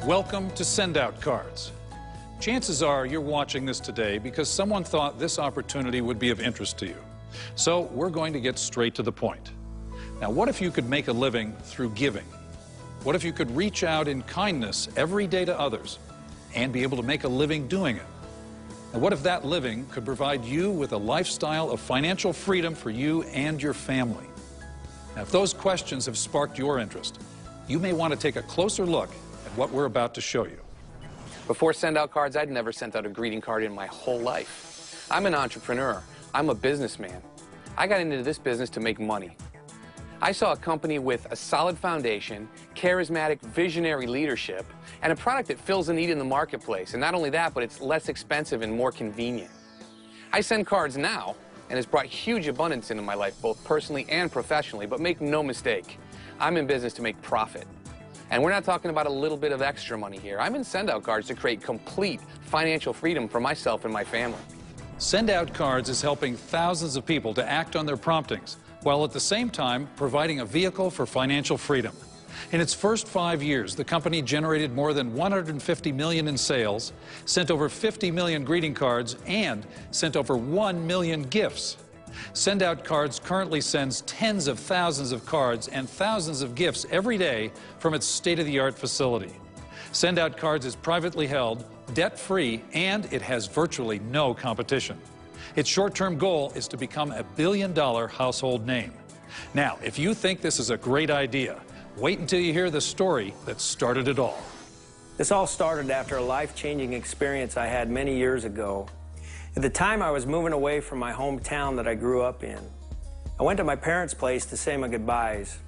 Welcome to Send Out Cards. Chances are you're watching this today because someone thought this opportunity would be of interest to you. So we're going to get straight to the point. Now, what if you could make a living through giving? What if you could reach out in kindness every day to others and be able to make a living doing it? And what if that living could provide you with a lifestyle of financial freedom for you and your family? Now, if those questions have sparked your interest, you may want to take a closer look at what we're about to show you. Before Send Out Cards, I'd never sent out a greeting card in my whole life. I'm an entrepreneur. I'm a businessman. I got into this business to make money. I saw a company with a solid foundation, charismatic, visionary leadership, and a product that fills a need in the marketplace. And not only that, but it's less expensive and more convenient. I send cards now, and it's brought huge abundance into my life, both personally and professionally. But make no mistake, I'm in business to make profit. And we're not talking about a little bit of extra money here. I'm in Send Out Cards to create complete financial freedom for myself and my family. Send Out Cards is helping thousands of people to act on their promptings, while at the same time providing a vehicle for financial freedom. In its first 5 years, the company generated more than $150 million in sales, sent over 50 million greeting cards, and sent over 1 million gifts. Send Out Cards currently sends tens of thousands of cards and thousands of gifts every day from its state-of-the-art facility. Send Out Cards is privately held, debt-free, and it has virtually no competition. Its short-term goal is to become a billion-dollar household name. Now, if you think this is a great idea, wait until you hear the story that started it all. This all started after a life-changing experience I had many years ago. At the time, I was moving away from my hometown that I grew up in. I went to my parents' place to say my goodbyes.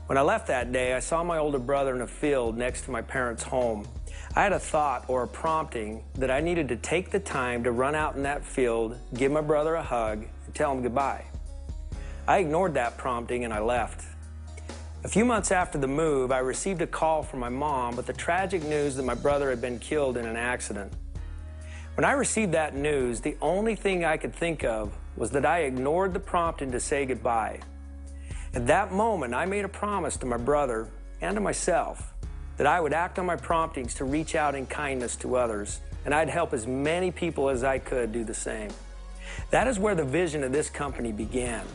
When I left that day, I saw my older brother in a field next to my parents' home. I had a thought or a prompting that I needed to take the time to run out in that field, give my brother a hug, and tell him goodbye. I ignored that prompting and I left. A few months after the move, I received a call from my mom with the tragic news that my brother had been killed in an accident. When I received that news, the only thing I could think of was that I ignored the prompting to say goodbye. At that moment, I made a promise to my brother and to myself that I would act on my promptings to reach out in kindness to others, and I'd help as many people as I could do the same. That is where the vision of this company began.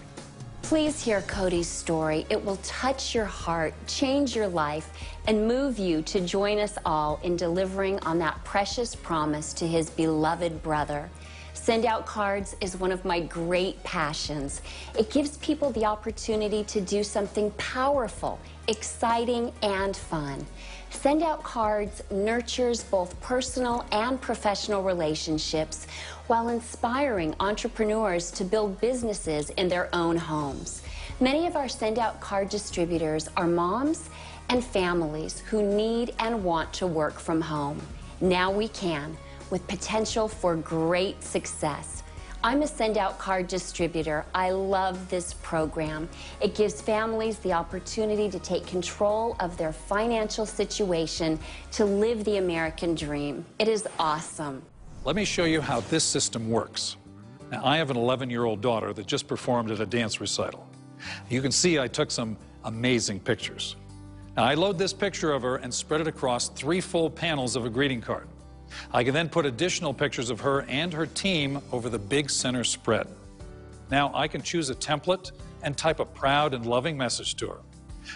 Please hear Cody's story. It will touch your heart, change your life, and move you to join us all in delivering on that precious promise to his beloved brother. Send Out Cards is one of my great passions. It gives people the opportunity to do something powerful, exciting, and fun. Send Out Cards nurtures both personal and professional relationships while inspiring entrepreneurs to build businesses in their own homes. Many of our Send Out Card distributors are moms and families who need and want to work from home. Now we can, with potential for great success. I'm a Send Out Card distributor. I love this program. It gives families the opportunity to take control of their financial situation to live the American dream. It is awesome. Let me show you how this system works. Now, I have an 11-year-old daughter that just performed at a dance recital. You can see I took some amazing pictures. Now, I load this picture of her and spread it across 3 full panels of a greeting card. I can then put additional pictures of her and her team over the big center spread. Now, I can choose a template and type a proud and loving message to her.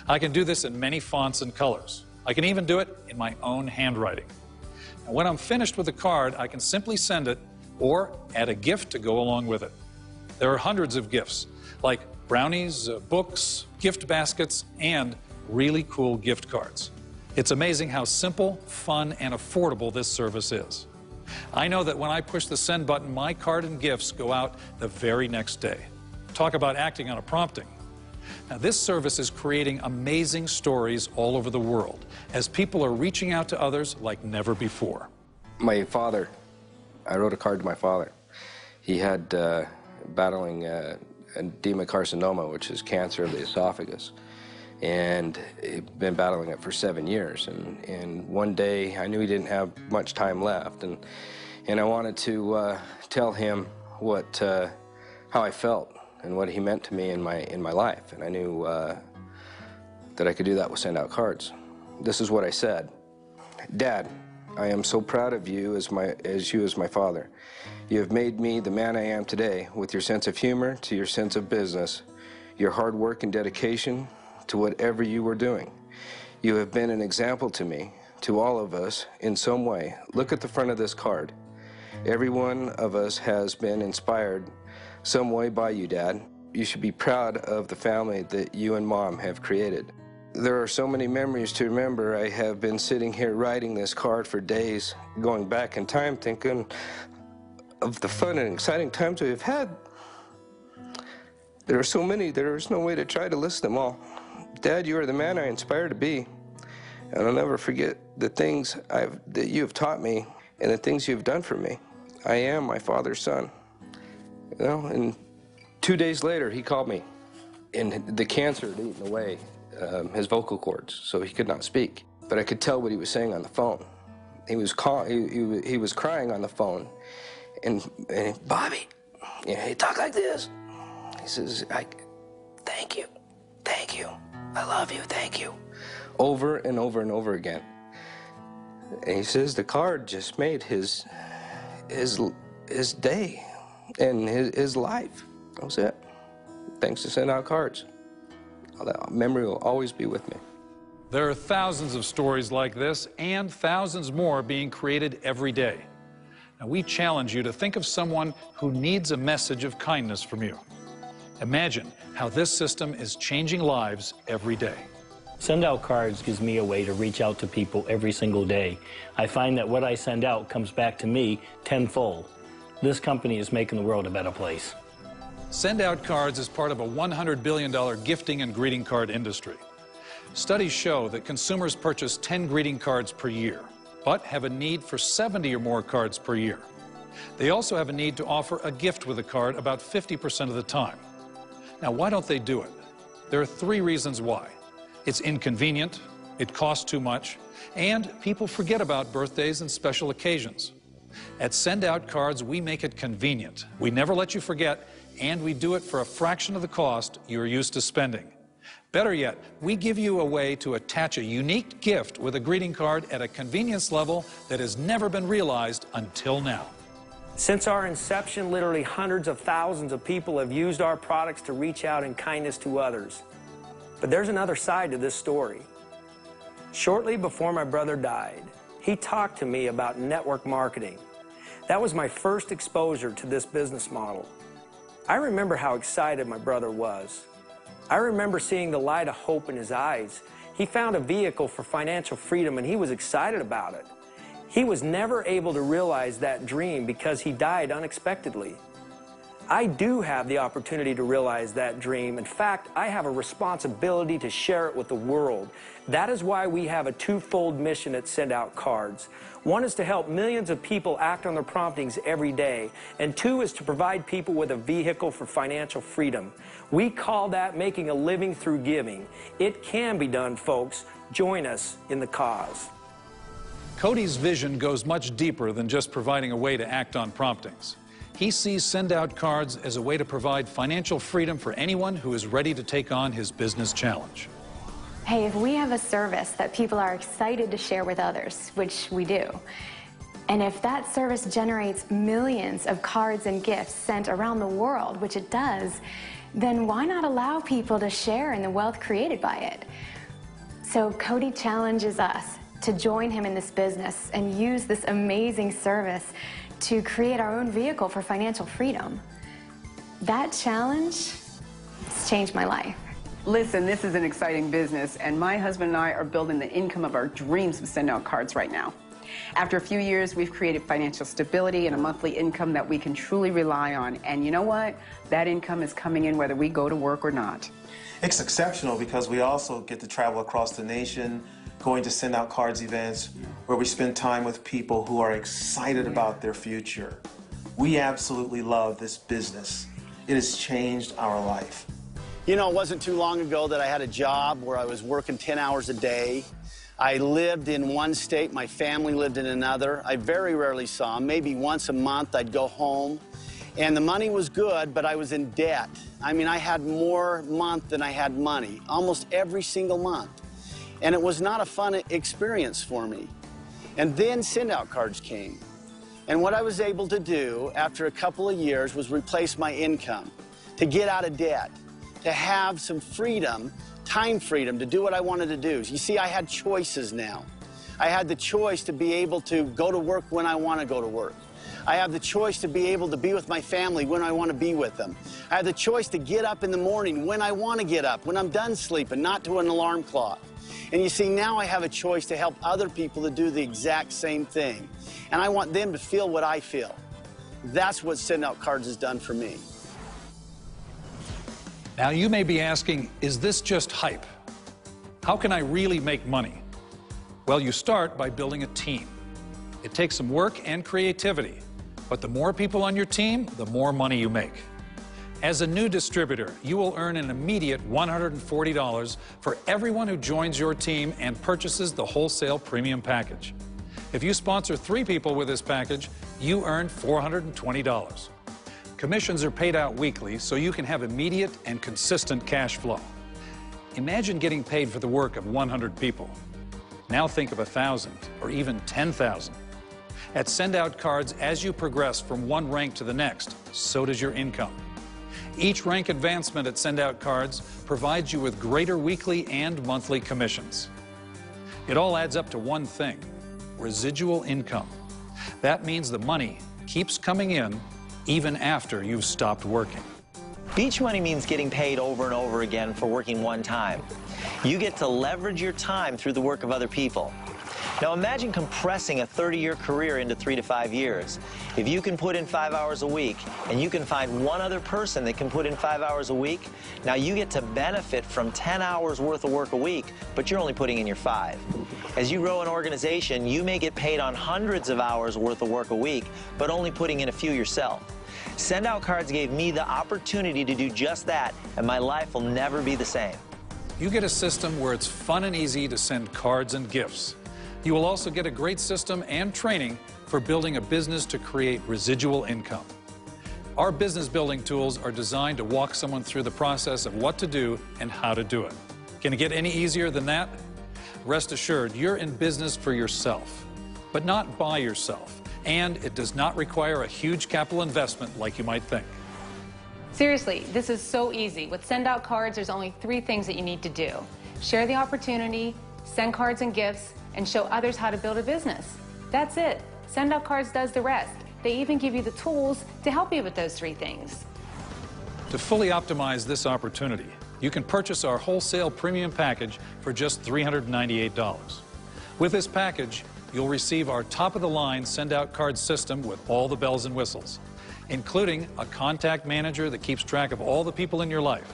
I can do this in many fonts and colors. I can even do it in my own handwriting. And when I'm finished with the card, I can simply send it or add a gift to go along with it. There are hundreds of gifts, like brownies, books, gift baskets, and really cool gift cards. It's amazing how simple, fun, and affordable this service is. I know that when I push the send button, my card and gifts go out the very next day. Talk about acting on a prompting. Now, this service is creating amazing stories all over the world as people are reaching out to others like never before. My father, I wrote a card to my father. He had battling adenocarcinoma, which is cancer of the esophagus. And he'd been battling it for 7 years. And one day, I knew he didn't have much time left. And I wanted to tell him how I felt and what he meant to me in my life. And I knew that I could do that with Send Out Cards. This is what I said. Dad, I am so proud of you as my father. You have made me the man I am today with your sense of humor to your sense of business, your hard work and dedication to whatever you were doing. You have been an example to me, to all of us, in some way. Look at the front of this card. Every one of us has been inspired some way by you, Dad. You should be proud of the family that you and Mom have created. There are so many memories to remember. I have been sitting here writing this card for days, going back in time, thinking of the fun and exciting times we've had. There are so many, there is no way to try to list them all. Dad, you are the man I aspire to be, and I'll never forget the things that you have taught me and the things you've done for me. I am my father's son. You know, and 2 days later, he called me, and the cancer had eaten away his vocal cords, so he could not speak. But I could tell what he was saying on the phone. He was crying on the phone, and Bobby, you know, he talked like this. He says, thank you, I love you, thank you, over and over and over again. And he says the card just made his day and his life. That was it. Thanks to Send Out Cards. That memory will always be with me. There are thousands of stories like this and thousands more being created every day. Now, we challenge you to think of someone who needs a message of kindness from you. Imagine how this system is changing lives every day. Send Out Cards gives me a way to reach out to people every single day. I find that what I send out comes back to me tenfold. This company is making the world a better place. Send Out Cards is part of a $100 billion gifting and greeting card industry. Studies show that consumers purchase 10 greeting cards per year, but have a need for 70 or more cards per year. They also have a need to offer a gift with a card about 50% of the time. Now, why don't they do it? There are 3 reasons why. It's inconvenient, it costs too much, and people forget about birthdays and special occasions. At Send Out Cards, we make it convenient. We never let you forget, and we do it for a fraction of the cost you're used to spending. Better yet, we give you a way to attach a unique gift with a greeting card at a convenience level that has never been realized until now. Since our inception, literally hundreds of thousands of people have used our products to reach out in kindness to others. But there's another side to this story. Shortly before my brother died, he talked to me about network marketing. That was my first exposure to this business model. I remember how excited my brother was. I remember seeing the light of hope in his eyes. He found a vehicle for financial freedom and he was excited about it. He was never able to realize that dream because he died unexpectedly. I do have the opportunity to realize that dream. In fact, I have a responsibility to share it with the world. That is why we have a twofold mission at Send Out Cards. One is to help millions of people act on their promptings every day, and 2 is to provide people with a vehicle for financial freedom. We call that making a living through giving. It can be done, folks. Join us in the cause. Cody's vision goes much deeper than just providing a way to act on promptings. He sees Send Out Cards as a way to provide financial freedom for anyone who is ready to take on his business challenge. Hey, if we have a service that people are excited to share with others, which we do, and if that service generates millions of cards and gifts sent around the world, which it does, then why not allow people to share in the wealth created by it? So Cody challenges us to join him in this business and use this amazing service to create our own vehicle for financial freedom. That challenge has changed my life. Listen, this is an exciting business, and my husband and I are building the income of our dreams with Send Out Cards right now. After a few years, we've created financial stability and a monthly income that we can truly rely on. And you know what? That income is coming in whether we go to work or not. It's exceptional because we also get to travel across the nation, going to Send Out Cards events where we spend time with people who are excited about their future. We absolutely love this business. It has changed our life. You know, it wasn't too long ago that I had a job where I was working 10 hours a day. I lived in one state, my family lived in another. I very rarely saw them. Maybe once a month I'd go home. And the money was good, but I was in debt. I mean, I had more month than I had money, almost every single month. And it was not a fun experience for me. And then send-out cards came. And what I was able to do after a couple of years was replace my income, to get out of debt, to have some freedom, time freedom, to do what I wanted to do. You see, I had choices now. I had the choice to be able to go to work when I want to go to work. I have the choice to be able to be with my family when I want to be with them. I have the choice to get up in the morning when I want to get up, when I'm done sleeping, not to an alarm clock. And you see, now I have a choice to help other people to do the exact same thing. And I want them to feel what I feel. That's what Send Out Cards has done for me. Now you may be asking, is this just hype? How can I really make money? Well, you start by building a team. It takes some work and creativity, but the more people on your team, the more money you make. As a new distributor, you will earn an immediate $140 for everyone who joins your team and purchases the wholesale premium package. If you sponsor 3 people with this package, you earn $420. Commissions are paid out weekly, so you can have immediate and consistent cash flow. Imagine getting paid for the work of 100 people. Now think of 1,000 or even 10,000. At Send Out Cards, as you progress from one rank to the next, so does your income. Each rank advancement at Send Out Cards provides you with greater weekly and monthly commissions. It all adds up to one thing: residual income. That means the money keeps coming in even after you've stopped working. Beach money means getting paid over and over again for working one time. You get to leverage your time through the work of other people. Now imagine compressing a 30-year career into 3 to 5 years. If you can put in 5 hours a week, and you can find one other person that can put in 5 hours a week, now you get to benefit from 10 hours worth of work a week, but you're only putting in your 5. As you grow an organization, you may get paid on hundreds of hours worth of work a week, but only putting in a few yourself. Send Out Cards gave me the opportunity to do just that, and my life will never be the same. You get a system where it's fun and easy to send cards and gifts. You will also get a great system and training for building a business to create residual income. Our business building tools are designed to walk someone through the process of what to do and how to do it. Can it get any easier than that? Rest assured, you're in business for yourself, but not by yourself. And it does not require a huge capital investment like you might think. Seriously, this is so easy. With Send Out Cards, there's only 3 things that you need to do: share the opportunity, send cards and gifts, and show others how to build a business. That's it. Send Out Cards does the rest. They even give you the tools to help you with those 3 things. To fully optimize this opportunity, you can purchase our wholesale premium package for just $398. With this package, you'll receive our top-of-the-line Send Out Card system with all the bells and whistles, including a contact manager that keeps track of all the people in your life,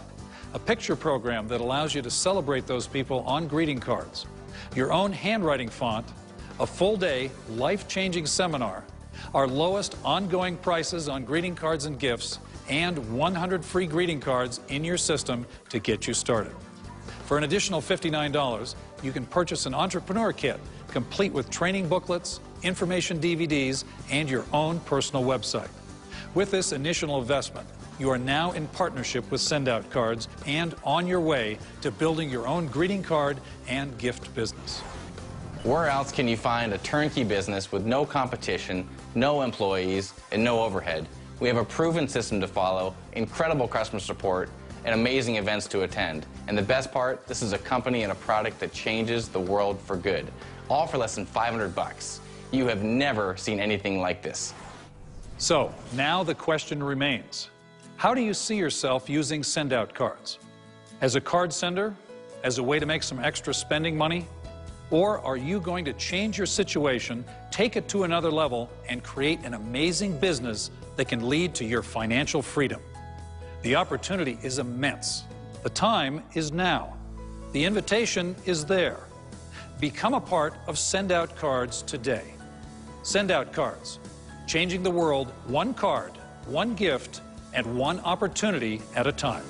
a picture program that allows you to celebrate those people on greeting cards, your own handwriting font, a full-day, life-changing seminar, our lowest ongoing prices on greeting cards and gifts, and 100 free greeting cards in your system to get you started. For an additional $59, you can purchase an entrepreneur kit complete with training booklets, information DVDs, and your own personal website. With this initial investment, you are now in partnership with Send Out Cards and on your way to building your own greeting card and gift business. Where else can you find a turnkey business with no competition, no employees, and no overhead? We have a proven system to follow, incredible customer support, and amazing events to attend. And the best part, this is a company and a product that changes the world for good, all for less than $500. You have never seen anything like this. So now the question remains: how do you see yourself using Send Out Cards? As a card sender? As a way to make some extra spending money? Or are you going to change your situation, take it to another level, and create an amazing business that can lead to your financial freedom? The opportunity is immense. The time is now. The invitation is there. Become a part of Send Out Cards today. Send Out Cards, changing the world one card, one gift, and one opportunity at a time.